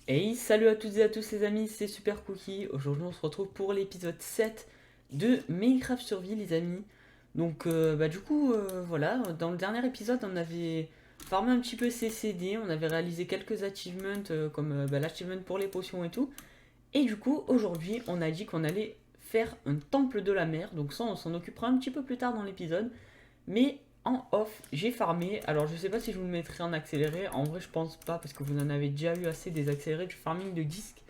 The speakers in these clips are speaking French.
Hey, salut à toutes et à tous les amis, c'est Super Cookie. Aujourd'hui on se retrouve pour l'épisode 7 de Minecraft Survie les amis. Donc voilà, dans le dernier épisode on avait farmé un petit peu CCD, on avait réalisé quelques achievements comme l'achievement pour les potions et tout. Et du coup aujourd'hui on a dit qu'on allait faire un temple de la mer, donc ça on s'en occupera un petit peu plus tard dans l'épisode. Mais en off, j'ai farmé. Alors, je sais pas si je vous le mettrai en accéléré. En vrai, je pense pas parce que vous en avez déjà eu assez des accélérés du farming de disques.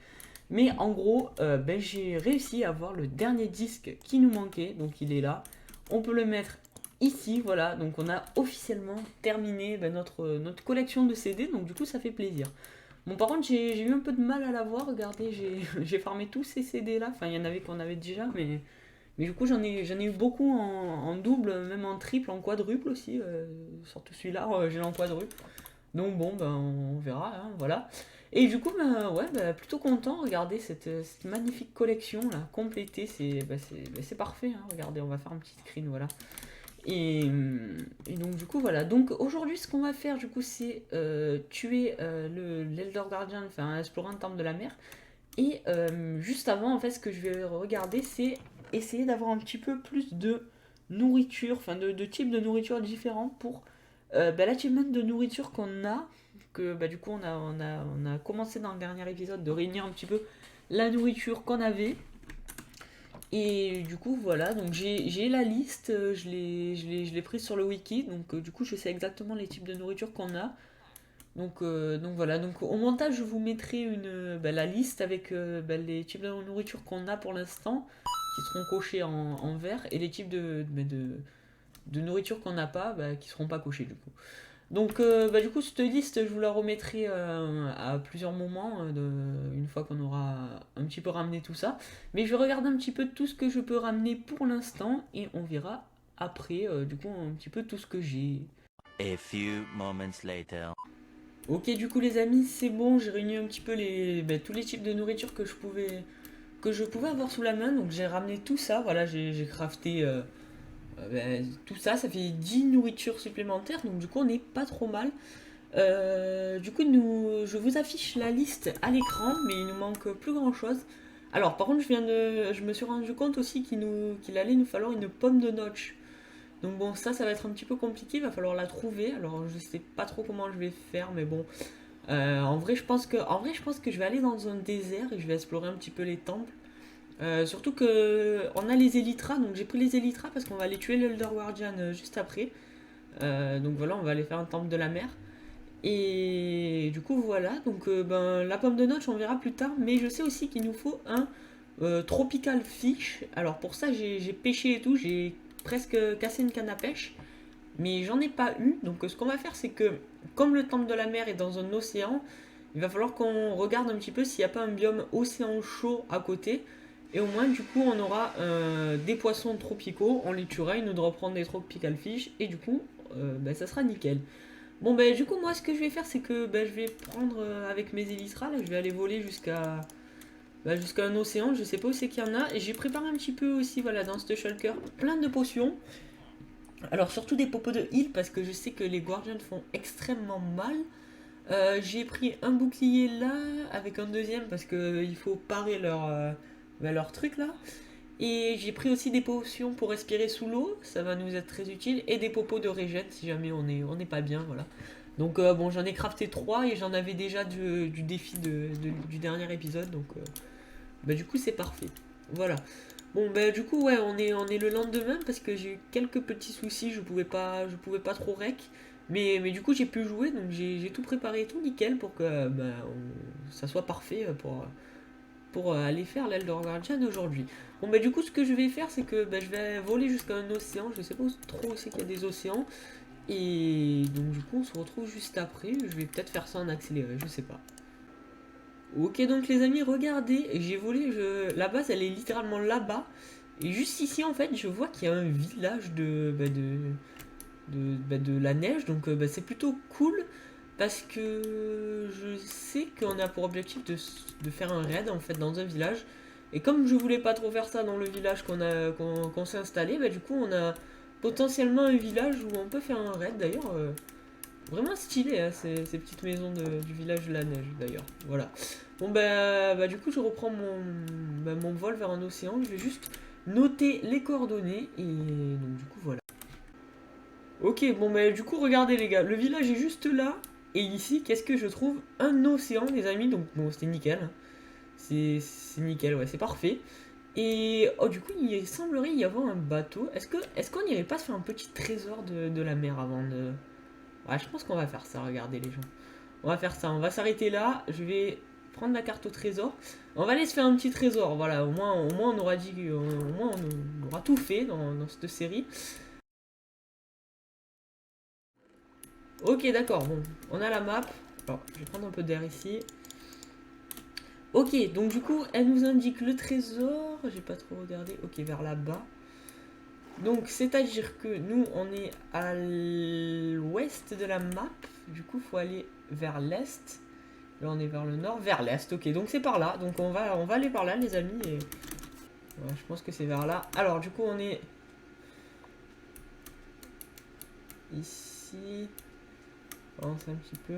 Mais en gros, j'ai réussi à avoir le dernier disque qui nous manquait. Donc, il est là. On peut le mettre ici. Voilà. Donc, on a officiellement terminé notre collection de CD. Donc, du coup, ça fait plaisir. Bon, par contre, j'ai eu un peu de mal à l'avoir. Regardez, j'ai farmé tous ces CD là. Enfin, il y en avait qu'on avait déjà, mais du coup, j'en ai eu beaucoup en double, même en triple, en quadruple aussi. Surtout celui-là, j'ai en quadruple. Donc bon, ben, on verra, hein, voilà. Et du coup, ben, ouais, ben, plutôt content. Regardez cette magnifique collection là, complétée. C'est parfait, hein. Regardez, on va faire un petit screen, voilà. Et donc du coup, voilà. Donc aujourd'hui, ce qu'on va faire, du coup, c'est tuer l'Elder Guardian, enfin explorer un temple de la mer. Et juste avant, en fait, ce que je vais regarder, c'est essayer d'avoir un petit peu plus de nourriture, enfin de types de nourriture différents pour l'achievement de nourriture qu'on a. Que du coup, on a commencé dans le dernier épisode de réunir un petit peu la nourriture qu'on avait. Et du coup, voilà, donc j'ai la liste, je l'ai prise sur le wiki, donc du coup, je sais exactement les types de nourriture qu'on a. Donc voilà, donc au montage je vous mettrai la liste avec les types de nourriture qu'on a pour l'instant, qui seront cochés en vert, et les types de nourriture qu'on n'a pas, qui seront pas cochés du coup. Donc du coup cette liste je vous la remettrai à plusieurs moments, une fois qu'on aura un petit peu ramené tout ça. Mais je vais regarder un petit peu tout ce que je peux ramener pour l'instant, et on verra après du coup un petit peu tout ce que j'ai. A few moments later. Ok, du coup les amis, c'est bon, j'ai réuni un petit peu tous les types de nourriture que je pouvais avoir sous la main. Donc j'ai ramené tout ça, voilà, j'ai crafté tout ça, ça fait 10 nourritures supplémentaires, donc du coup on n'est pas trop mal. Du coup, je vous affiche la liste à l'écran, mais il nous manque plus grand chose. Alors par contre, je me suis rendu compte aussi qu'il allait nous falloir une pomme de notch. Donc bon, ça va être un petit peu compliqué, il va falloir la trouver. Alors je sais pas trop comment je vais faire, mais bon, en vrai, je pense que je vais aller dans un désert et je vais explorer un petit peu les temples. Surtout que on a les Elytras, donc j'ai pris les Elytras parce qu'on va aller tuer l'Elder Guardian juste après. Donc voilà, on va aller faire un temple de la mer. Et du coup voilà, donc la pomme de notch on verra plus tard, mais je sais aussi qu'il nous faut un tropical fish. Alors pour ça j'ai pêché et tout, j'ai presque cassé une canne à pêche mais j'en ai pas eu. Donc ce qu'on va faire, c'est que comme le temple de la mer est dans un océan, il va falloir qu'on regarde un petit peu s'il n'y a pas un biome océan chaud à côté. Et au moins, du coup, on aura des poissons tropicaux, on les tuera, ils nous dropperont des tropical fish, et du coup, ça sera nickel. Bon, du coup, moi, ce que je vais faire, c'est que je vais prendre avec mes élitras, là, je vais aller voler jusqu'à un océan, je sais pas où c'est qu'il y en a, et j'ai préparé un petit peu aussi, voilà, dans ce shulker, plein de potions. Alors surtout des popos de heal parce que je sais que les guardians font extrêmement mal. J'ai pris un bouclier là avec un deuxième parce qu'il faut parer leur truc là. Et j'ai pris aussi des potions pour respirer sous l'eau, ça va nous être très utile. Et des popos de régène si jamais on est pas bien, voilà. Donc bon, j'en ai crafté 3 et j'en avais déjà du défi du dernier épisode. Donc du coup c'est parfait. Voilà. Bon du coup ouais on est le lendemain parce que j'ai eu quelques petits soucis, je pouvais pas trop rec. Mais du coup j'ai pu jouer donc j'ai tout préparé et tout nickel pour que ça soit parfait pour aller faire l'Elder Guardian aujourd'hui. Bon du coup ce que je vais faire c'est que je vais voler jusqu'à un océan, je sais pas trop où c'est qu'il y a des océans. Et donc du coup on se retrouve juste après, je vais peut-être faire ça en accéléré, je sais pas. Ok donc les amis regardez, j'ai volé, la base elle est littéralement là-bas. Et juste ici en fait je vois qu'il y a un village de la neige, donc c'est plutôt cool parce que je sais qu'on a pour objectif de faire un raid en fait dans un village. Et comme je voulais pas trop faire ça dans le village qu'on s'est installé, du coup on a potentiellement un village où on peut faire un raid d'ailleurs. vraiment stylé, hein, ces petites maisons du village de la neige, d'ailleurs. Voilà. Bon, bah, du coup, je reprends mon vol vers un océan. Je vais juste noter les coordonnées. Et donc, du coup, voilà. Ok, bon, bah, du coup, regardez, les gars. Le village est juste là. Et ici, qu'est-ce que je trouve? Un océan, les amis. Donc, bon, c'était nickel. Hein. C'est nickel, ouais, c'est parfait. Et oh, du coup, il semblerait y avoir un bateau. Est-ce qu'on n'irait pas se faire un petit trésor de la mer avant de... Ouais, je pense qu'on va faire ça, regardez les gens. On va faire ça, on va s'arrêter là. Je vais prendre la carte au trésor. On va aller se faire un petit trésor, voilà. Au moins on aura dit... Au moins, on aura tout fait dans cette série. Ok, d'accord, bon. On a la map. Alors, je vais prendre un peu d'air ici. Ok, donc du coup, elle nous indique le trésor. J'ai pas trop regardé. Ok, vers là-bas. Donc, c'est-à-dire que nous, on est à l'ouest de la map. Du coup, il faut aller vers l'est. Là, on est vers le nord, vers l'est. Ok, donc c'est par là. Donc, on va aller par là, les amis. Et... ouais, je pense que c'est vers là. Alors, du coup, on est ici. On avance un petit peu.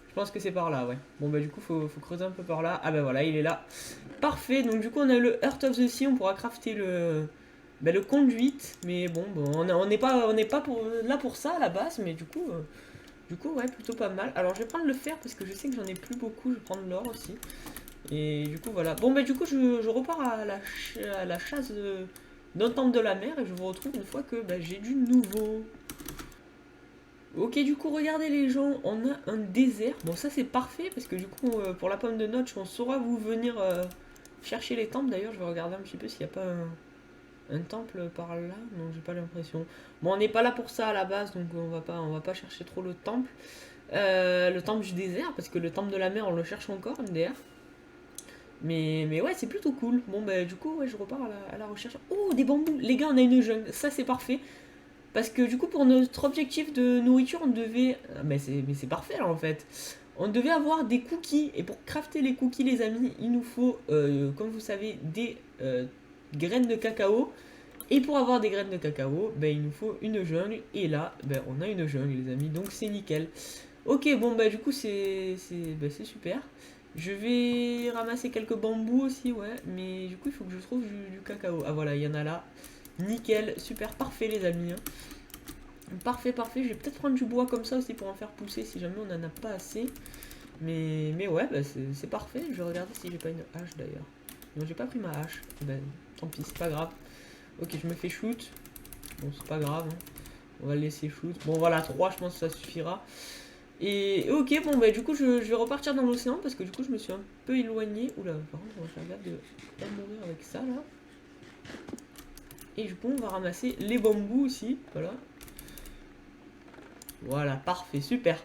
Je pense que c'est par là, ouais. Bon, bah, du coup, faut creuser un peu par là. Ah, bah voilà, il est là. Parfait. Donc, du coup, on a le Heart of the Sea. On pourra crafter le conduite. Mais bon, on n'est pas là pour ça à la base. Mais du coup, ouais, plutôt pas mal. Alors, je vais prendre le fer parce que je sais que j'en ai plus beaucoup. Je vais prendre l'or aussi. Et du coup, voilà. Bon, bah, du coup, je repars à la chasse d'un temple de la mer. Et je vous retrouve une fois que bah, j'ai du nouveau. Ok, du coup, regardez les gens, on a un désert. Bon, ça c'est parfait parce que du coup, pour la pomme de notch, on saura vous venir chercher les temples. D'ailleurs, je vais regarder un petit peu s'il n'y a pas un temple par là. Non, j'ai pas l'impression. Bon, on n'est pas là pour ça à la base, donc on va pas chercher trop le temple. Le temple du désert, parce que le temple de la mer, on le cherche encore, MDR. Mais ouais, c'est plutôt cool. Bon, bah, du coup, ouais, je repars à la recherche. Oh, des bambous! Les gars, on a une jungle. Ça, c'est parfait. Parce que du coup, pour notre objectif de nourriture, on devait... mais c'est parfait, là, en fait. On devait avoir des cookies. Et pour crafter les cookies, les amis, il nous faut, comme vous savez, des graines de cacao. Et pour avoir des graines de cacao, ben, il nous faut une jungle. Et là, ben, on a une jungle, les amis. Donc, c'est nickel. Ok, bon, bah, du coup, c'est super. Je vais ramasser quelques bambous aussi, ouais. Mais du coup, il faut que je trouve du cacao. Ah, voilà, il y en a là. Nickel, super, parfait les amis. Parfait, parfait. Je vais peut-être prendre du bois comme ça aussi pour en faire pousser si jamais on n'en a pas assez. Mais ouais, bah c'est parfait. Je vais regarder si j'ai pas une hache d'ailleurs. Non, j'ai pas pris ma hache. Ben, tant pis, c'est pas grave. Ok, je me fais shoot. Bon, c'est pas grave. Hein. On va le laisser shoot. Bon, voilà, 3, je pense que ça suffira. Et ok, bon, bah du coup, je vais repartir dans l'océan parce que du coup, je me suis un peu éloigné. Oula, par contre, je regarde de pas mourir avec ça là. Et du coup, on va ramasser les bambous aussi. Voilà. Voilà, parfait, super.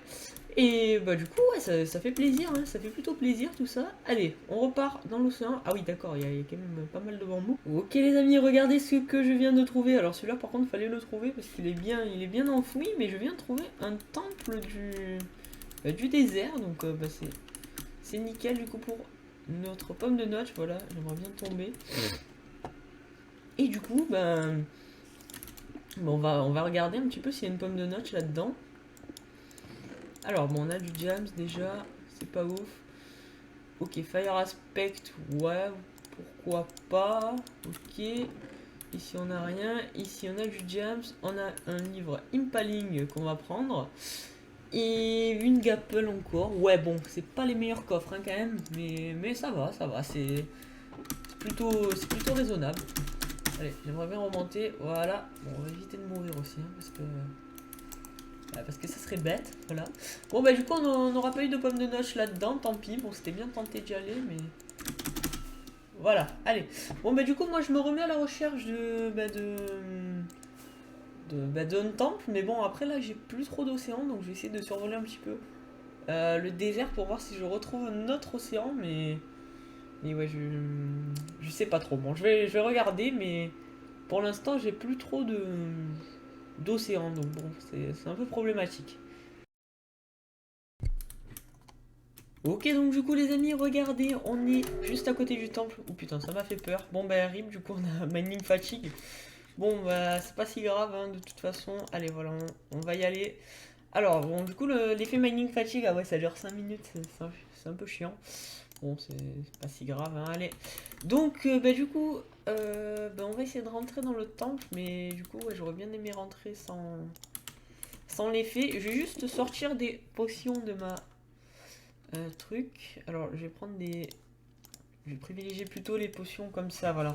Et bah du coup, ouais, ça fait plaisir, hein, ça fait plutôt plaisir tout ça. Allez, on repart dans l'océan. Ah oui, d'accord, il y a quand même pas mal de bambous. Ok les amis, regardez ce que je viens de trouver. Alors celui-là, par contre, il fallait le trouver parce qu'il est bien enfoui. Mais je viens de trouver un temple du désert. Donc bah, c'est nickel du coup pour notre pomme de notch. Voilà, j'aimerais bien tomber. Et du coup, ben... bon, on va regarder un petit peu s'il y a une pomme de notch là-dedans. Alors, bon, on a du jams déjà, c'est pas ouf. Ok, fire aspect, ouais, pourquoi pas. Ok, ici on a rien. Ici on a du jams, on a un livre impaling qu'on va prendre. Et une gapple encore. Ouais, bon, c'est pas les meilleurs coffres hein, quand même, mais ça va, c'est plutôt raisonnable. Allez, j'aimerais bien remonter, voilà. Bon, on va éviter de mourir aussi, hein, parce que ça serait bête, voilà. Bon, bah du coup, on n'aura pas eu de pomme de notch là-dedans, tant pis. Bon, c'était bien tenté d'y aller, mais... voilà, allez. Bon, bah du coup, moi, je me remets à la recherche d'un temple. Mais bon, après, là, j'ai plus trop d'océan, donc je vais essayer de survoler un petit peu le désert pour voir si je retrouve un autre océan, mais ouais, je sais pas trop. Bon, je vais regarder, mais pour l'instant, j'ai plus trop d'océan, donc bon, c'est un peu problématique. Ok, donc du coup les amis, regardez, on est juste à côté du temple. Oh putain, ça m'a fait peur. Bon bah rip, du coup on a mining fatigue. Bon bah c'est pas si grave hein, de toute façon. Allez voilà, on va y aller. Alors, bon, du coup, l'effet mining fatigue, ah ouais, ça dure 5 minutes, c'est un peu chiant. Bon, c'est pas si grave, hein, allez. Donc, bah, du coup, bah, on va essayer de rentrer dans le temple, mais du coup, ouais, j'aurais bien aimé rentrer sans l'effet. Je vais juste sortir des potions de ma truc. Alors, je vais prendre des... Je vais privilégier plutôt les potions comme ça, voilà.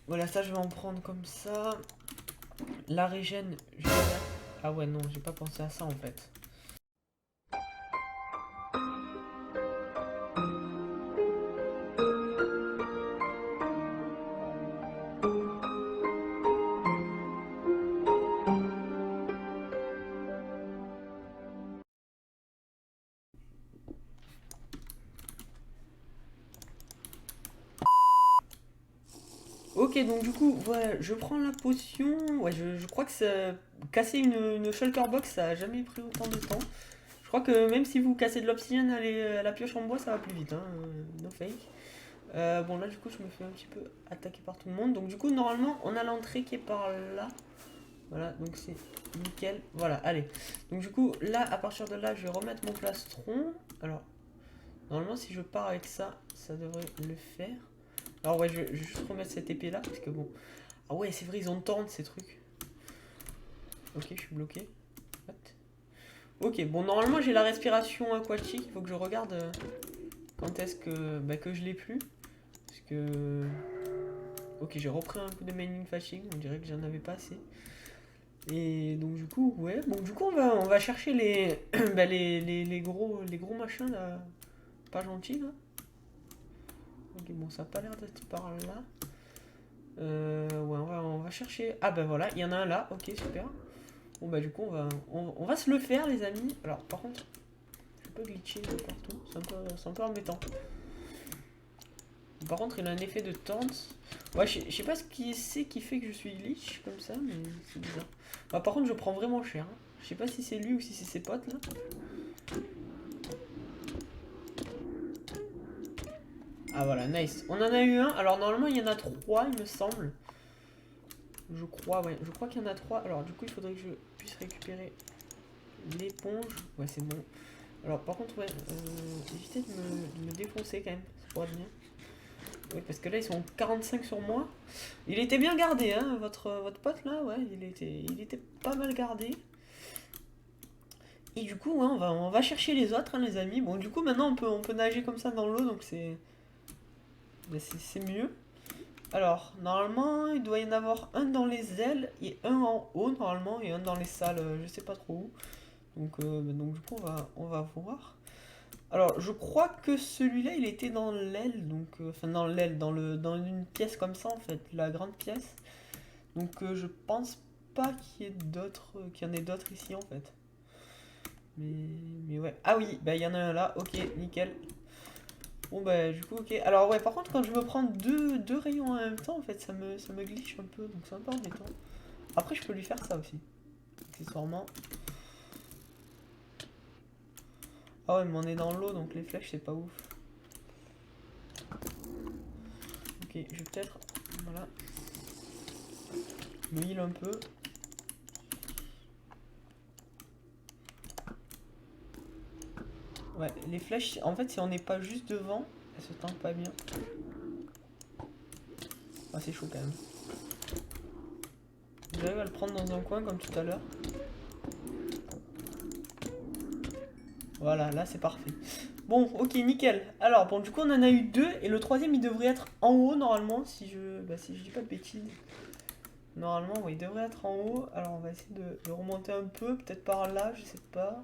Voilà, ça, je vais en prendre comme ça. La régène, je vais la... Ah ouais, non, j'ai pas pensé à ça, en fait. Ok, donc du coup, ouais, je prends la potion. Ouais, je crois que casser une shulker box, ça a jamais pris autant de temps. Je crois que même si vous cassez de l'obsidienne à la pioche en bois, ça va plus vite, hein, no fake. Bon, là, du coup, je me fais un petit peu attaquer par tout le monde. Donc, du coup, normalement, on a l'entrée qui est par là. Voilà, donc c'est nickel. Voilà, allez. Donc, du coup, là, à partir de là, je vais remettre mon plastron. Alors, normalement, si je pars avec ça, ça devrait le faire. Alors, ouais, je vais juste remettre cette épée là, parce que bon. Ah, ouais, c'est vrai, ils ont tente ces trucs. Ok, je suis bloqué. What? Ok, bon, normalement, j'ai la respiration aquatique. Il faut que je regarde quand est-ce que, bah, que je l'ai plus. Parce que. Ok, j'ai repris un coup de mining fatigue, on dirait que j'en avais pas assez. Et donc du coup, ouais, bon du coup on va chercher les, bah, les gros machins là, pas gentils là. Ok, bon ça a pas l'air d'être par là. Ouais, on va chercher. Ah bah voilà, il y en a un là, ok super. Bon bah du coup on va se le faire les amis. Alors par contre, je peux glitcher de partout, c'est un peu embêtant. Par contre, il a un effet de tente. Ouais, je sais pas ce qui c'est qui fait que je suis glitch comme ça, mais c'est bizarre. Bah, par contre, je prends vraiment cher, hein. Je sais pas si c'est lui ou si c'est ses potes là. Ah voilà, nice. On en a eu un. Alors normalement, il y en a trois, il me semble. Je crois, ouais. Je crois qu'il y en a trois. Alors du coup, il faudrait que je puisse récupérer l'éponge. Ouais, c'est bon. Alors par contre, ouais, évitez de me défoncer quand même. Ça pourrait être bien. Oui, parce que là, ils sont 45 sur moi. Il était bien gardé, hein, votre pote là, ouais, il était pas mal gardé. Et du coup, ouais, on va chercher les autres, hein, les amis. Bon, du coup, maintenant, on peut nager comme ça dans l'eau, donc bah, c'est mieux. Alors, normalement, il doit y en avoir un dans les ailes et un en haut, normalement, et un dans les salles, je sais pas trop où. Donc du coup, on va voir. Alors, je crois que celui-là, il était dans l'aile, donc enfin dans l'aile, dans une pièce comme ça en fait, la grande pièce. Donc je pense pas qu'il y en ait d'autres ici en fait. Mais ouais. Ah oui, bah il y en a un là. Ok, nickel. Bon bah du coup ok. Alors ouais, par contre quand je me prends deux rayons en même temps en fait, ça me glitch un peu, donc c'est un peu embêtant. Après je peux lui faire ça aussi, accessoirement. Ah ouais, mais on est dans l'eau, donc les flèches c'est pas ouf. Ok, je vais peut-être, voilà, me heal un peu. Ouais, les flèches, en fait, si on n'est pas juste devant, elles se tankent pas bien. Ah, c'est chaud quand même. J'arrive à le prendre dans un coin comme tout à l'heure. Voilà, là c'est parfait. Bon, ok, nickel. Alors, bon, du coup, on en a eu deux, et le troisième, il devrait être en haut, normalement, si je dis pas de bêtises. Normalement, oui, il devrait être en haut. Alors, on va essayer de remonter un peu, peut-être par là, je sais pas.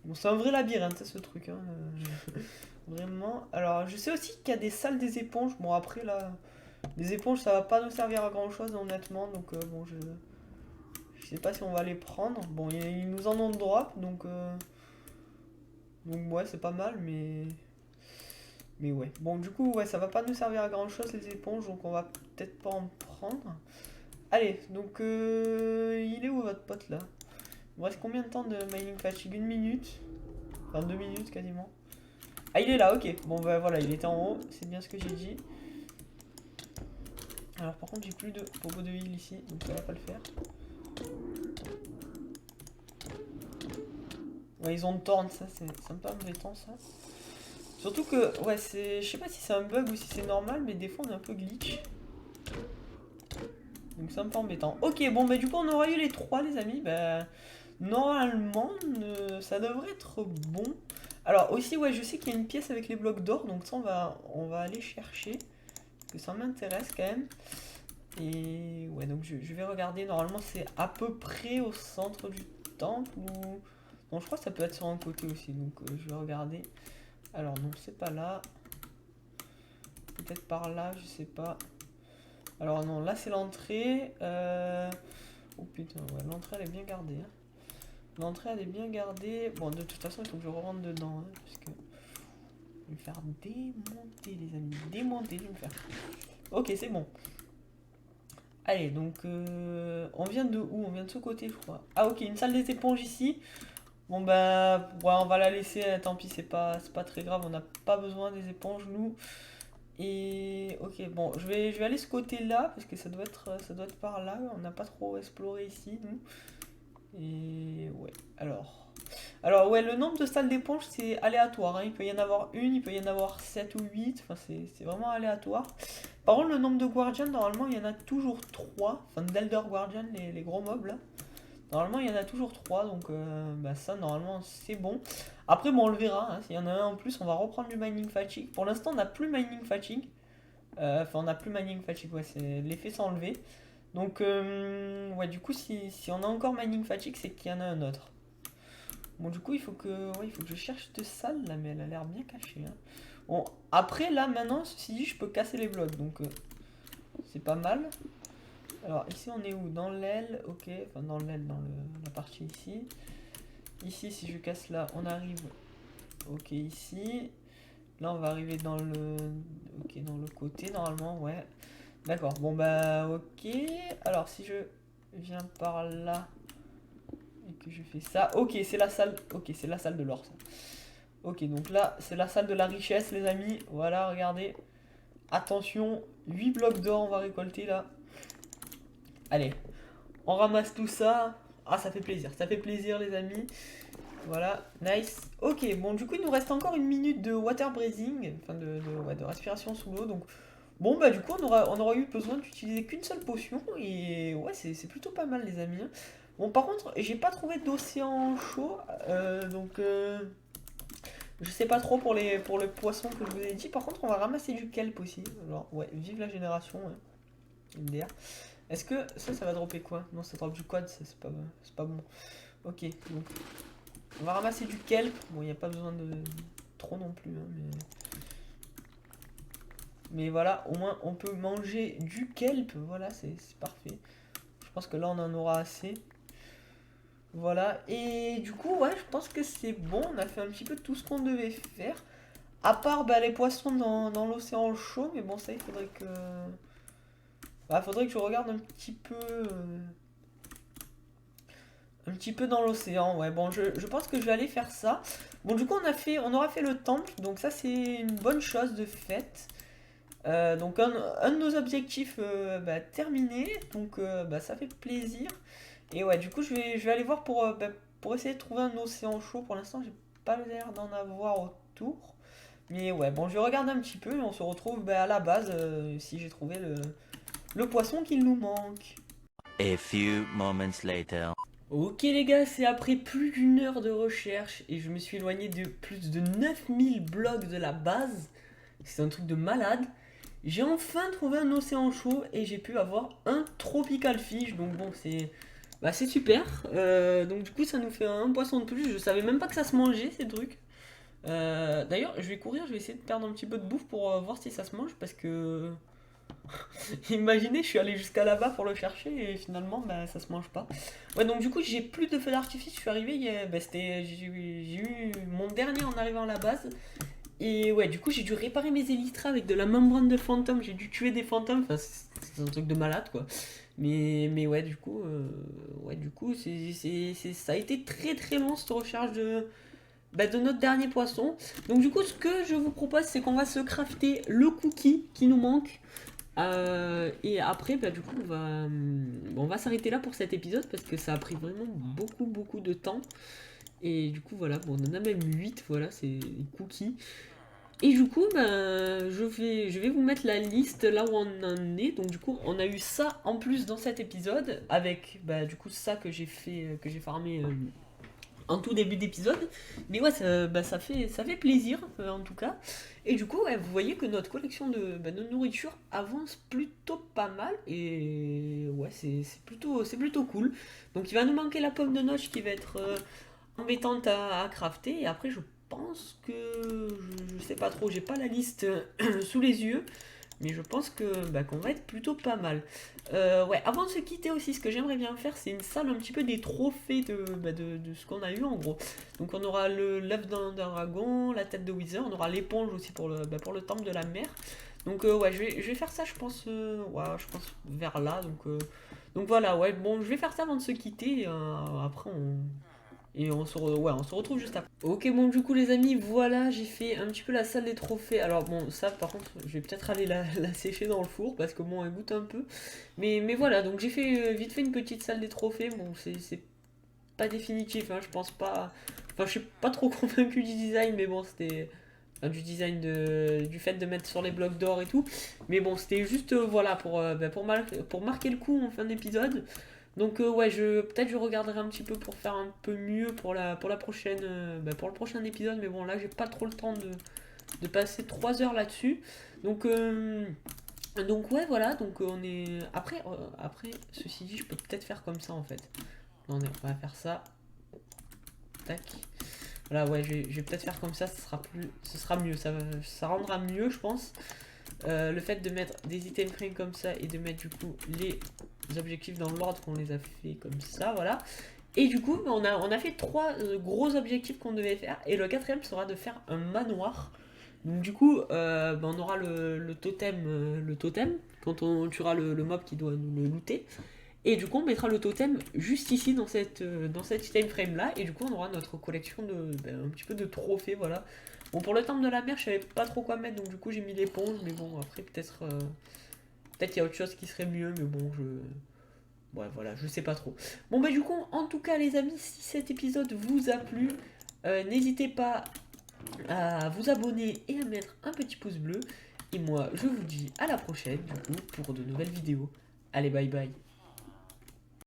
Bon, c'est un vrai labyrinthe, ce truc, hein. Vraiment. Alors, je sais aussi qu'il y a des salles des éponges. Bon, après, là, les éponges, ça va pas nous servir à grand chose, honnêtement. Donc, bon, je sais pas si on va les prendre. Bon, ils nous en ont drop, donc ouais, c'est pas mal, mais ouais. Bon, du coup, ouais, ça va pas nous servir à grand chose, les éponges, donc on va peut-être pas en prendre. Allez, donc, il est où votre pote là? Il me reste combien de temps de mining fatigue? 1 minute? Enfin, 2 minutes quasiment. Ah, il est là, ok. Bon, bah voilà, il était en haut, c'est bien ce que j'ai dit. Alors, par contre, j'ai plus de popo de heal ici, donc ça va pas le faire. Ouais, ils ont tort, ça c'est un peu embêtant ça. Surtout que, ouais, c'est. Je sais pas si c'est un bug ou si c'est normal, mais des fois on est un peu glitch. Donc c'est un peu embêtant. Ok, bon, bah du coup on aura eu les trois, les amis. Bah, normalement, ça devrait être bon. Alors aussi, ouais, je sais qu'il y a une pièce avec les blocs d'or, donc ça on va aller chercher. Parce que ça m'intéresse quand même. Et ouais, donc je vais regarder. Normalement, c'est à peu près au centre du temple ou. Non, je crois que ça peut être sur un côté aussi, donc je vais regarder. Alors non, c'est pas là. Peut-être par là, je sais pas. Alors non, là c'est l'entrée. Oh putain, ouais, l'entrée elle est bien gardée. Hein. L'entrée elle est bien gardée. Bon, de toute façon, il faut que je rentre dedans. Hein, parce que. Je vais me faire démonter, les amis. Démonter, je vais me faire. Ok, c'est bon. Allez, donc on vient de où? On vient de ce côté, je crois. Ah, ok, une salle des éponges ici. Bon, bah, ouais, on va la laisser. Tant pis, c'est pas très grave. On n'a pas besoin des éponges, nous. Et ok, bon, je vais aller ce côté-là parce que ça doit être par là. On n'a pas trop exploré ici, nous. Et ouais, alors ouais, le nombre de salles d'éponge c'est aléatoire. Hein. Il peut y en avoir une, il peut y en avoir 7 ou 8. Enfin, c'est vraiment aléatoire. Par contre, le nombre de Guardians, normalement, il y en a toujours 3. Enfin, d'Elder Guardian, les gros mobs là. Normalement, il y en a toujours 3. Donc, bah, ça, normalement, c'est bon. Après, bon, on le verra. Hein. S'il y en a un en plus, on va reprendre du Mining Fatigue. Pour l'instant, on n'a plus Mining Fatigue. Enfin, on n'a plus Mining Fatigue. Ouais, c'est l'effet s'est enlevé. Donc, ouais, du coup, si on a encore Mining Fatigue, c'est qu'il y en a un autre. Bon, du coup, il faut que je cherche cette salle là, mais elle a l'air bien cachée. Hein. Bon, après, là, maintenant, ceci dit, je peux casser les blocs, donc c'est pas mal. Alors, ici, on est où? Dans l'aile, ok. Enfin, dans l'aile, dans la partie ici. Ici, si je casse là, on arrive, ok, ici. Là, on va arriver dans le, ok, dans le côté, normalement, ouais. D'accord, bon, bah, ok. Alors, si je viens par là et que je fais ça, ok, c'est la salle, ok, c'est la salle de l'or, ça. Ok, donc là, c'est la salle de la richesse, les amis. Voilà, regardez. Attention, 8 blocs d'or, on va récolter là. Allez, on ramasse tout ça. Ah, ça fait plaisir, les amis. Voilà, nice. Ok, bon, du coup, il nous reste encore une minute de water breathing, enfin ouais, de respiration sous l'eau. Donc, bon, bah, du coup, on aura eu besoin d'utiliser qu'une seule potion. Et ouais, c'est plutôt pas mal, les amis. Hein. Bon, par contre, j'ai pas trouvé d'océan chaud. Donc, je sais pas trop pour le poisson que je vous ai dit. Par contre, on va ramasser du kelp aussi. Alors, ouais, vive la génération. Hein. MDR. Est-ce que ça va dropper quoi? Non, ça drop du quad, ça c'est pas bon. Ok, donc on va ramasser du kelp. Bon, il n'y a pas besoin de trop non plus, hein, mais voilà, au moins on peut manger du kelp. Voilà, c'est parfait. Je pense que là on en aura assez. Voilà, et du coup, ouais, je pense que c'est bon. On a fait un petit peu tout ce qu'on devait faire. À part bah, les poissons dans l'océan chaud, mais bon, ça, il faudrait que. Bah, faudrait que je regarde un petit peu dans l'océan. Ouais, bon, je pense que je vais aller faire ça. Bon, du coup, on aura fait le temple, donc ça, c'est une bonne chose de fait. Donc, un de nos objectifs bah, terminé, donc bah, ça fait plaisir. Et ouais, du coup, je vais aller voir pour essayer de trouver un océan chaud. Pour l'instant, j'ai pas l'air d'en avoir autour. Mais ouais, bon, je regarde un petit peu et on se retrouve bah, à la base si j'ai trouvé le poisson qu'il nous manque. A few moments later. Ok les gars, c'est après plus d'une heure de recherche et je me suis éloigné de plus de 9000 blocs de la base. C'est un truc de malade. J'ai enfin trouvé un océan chaud et j'ai pu avoir un tropical fish. Donc bon, c'est super. Donc du coup, ça nous fait un poisson de plus. Je savais même pas que ça se mangeait ces trucs. D'ailleurs, je vais courir, je vais essayer de perdre un petit peu de bouffe pour voir si ça se mange parce que imaginez, je suis allé jusqu'à là-bas pour le chercher et finalement, bah, ça se mange pas. Ouais, donc du coup, j'ai plus de feu d'artifice. Je suis arrivé, j'ai eu mon dernier en arrivant à la base. Et ouais, du coup, j'ai dû réparer mes élytras avec de la membrane de fantôme. J'ai dû tuer des fantômes. Enfin, c'est un truc de malade, quoi. Mais ouais, du coup, ça a été très très long cette recherche de notre dernier poisson. Donc du coup, ce que je vous propose, c'est qu'on va se crafter le cookie qui nous manque. Et après, bah, du coup, on va s'arrêter là pour cet épisode parce que ça a pris vraiment beaucoup, beaucoup de temps. Et du coup, voilà, bon, on en a même 8, voilà, c'est des cookies. Et du coup, ben, je vais vous mettre la liste là où on en est. Donc du coup, on a eu ça en plus dans cet épisode, avec bah, du coup ça que j'ai fait, que j'ai farmé en tout début d'épisode. Mais ouais, bah, ça fait plaisir en tout cas. Et du coup, ouais, vous voyez que notre collection bah, de nourriture avance plutôt pas mal. Et ouais, c'est plutôt cool. Donc il va nous manquer la pomme de noix qui va être embêtante à crafter. Et après, je pense que. Je sais pas trop, j'ai pas la liste sous les yeux. Mais je pense que bah, qu'on va être plutôt pas mal. Ouais, avant de se quitter aussi, ce que j'aimerais bien faire, c'est une salle un petit peu des trophées bah, de ce qu'on a eu en gros. Donc on aura l'œuf d'un dragon, la tête de Wither, on aura l'éponge aussi bah, pour le temple de la mer. Donc ouais, je vais faire ça, ouais, je pense vers là. Donc voilà, ouais, bon, je vais faire ça avant de se quitter. Après, ouais, on se retrouve juste après. Ok, bon, du coup, les amis, voilà, j'ai fait un petit peu la salle des trophées. Alors, bon, ça, par contre, je vais peut-être aller la sécher dans le four parce que bon, elle goûte un peu. Mais voilà, donc j'ai fait vite fait une petite salle des trophées. Bon, c'est pas définitif, hein, je pense pas. Enfin, je suis pas trop convaincu du design, mais bon, c'était. Enfin, du design du fait de mettre sur les blocs d'or et tout. Mais bon, c'était juste, voilà, bah, pour marquer le coup en fin d'épisode. Donc ouais, peut-être je regarderai un petit peu pour faire un peu mieux pour la prochaine bah, pour le prochain épisode, mais bon là j'ai pas trop le temps de passer 3 heures là-dessus. Donc ouais voilà, donc on est après ceci dit, je peux peut-être faire comme ça en fait. Non, on va faire ça. Tac. Voilà, ouais, je vais peut-être faire comme ça, ce sera mieux, ça rendra mieux, je pense. Le fait de mettre des items frames comme ça et de mettre du coup les objectifs dans l'ordre qu'on les a fait comme ça, voilà. Et du coup, on a fait 3 gros objectifs qu'on devait faire. Et le quatrième sera de faire un manoir. Donc du coup, bah, on aura le totem quand on tuera le mob qui doit nous le looter. Et du coup, on mettra le totem juste ici dans cette item frame là. Et du coup, on aura notre collection un petit peu de trophées, voilà. Bon, pour le temple de la mer, je savais pas trop quoi mettre, donc du coup, j'ai mis l'éponge. Mais bon, après, peut-être qu'il y a autre chose qui serait mieux, mais bon, ouais, voilà, je sais pas trop. Bon, bah, du coup, en tout cas, les amis, si cet épisode vous a plu, n'hésitez pas à vous abonner et à mettre un petit pouce bleu. Et moi, je vous dis à la prochaine, du coup, pour de nouvelles vidéos. Allez, bye bye.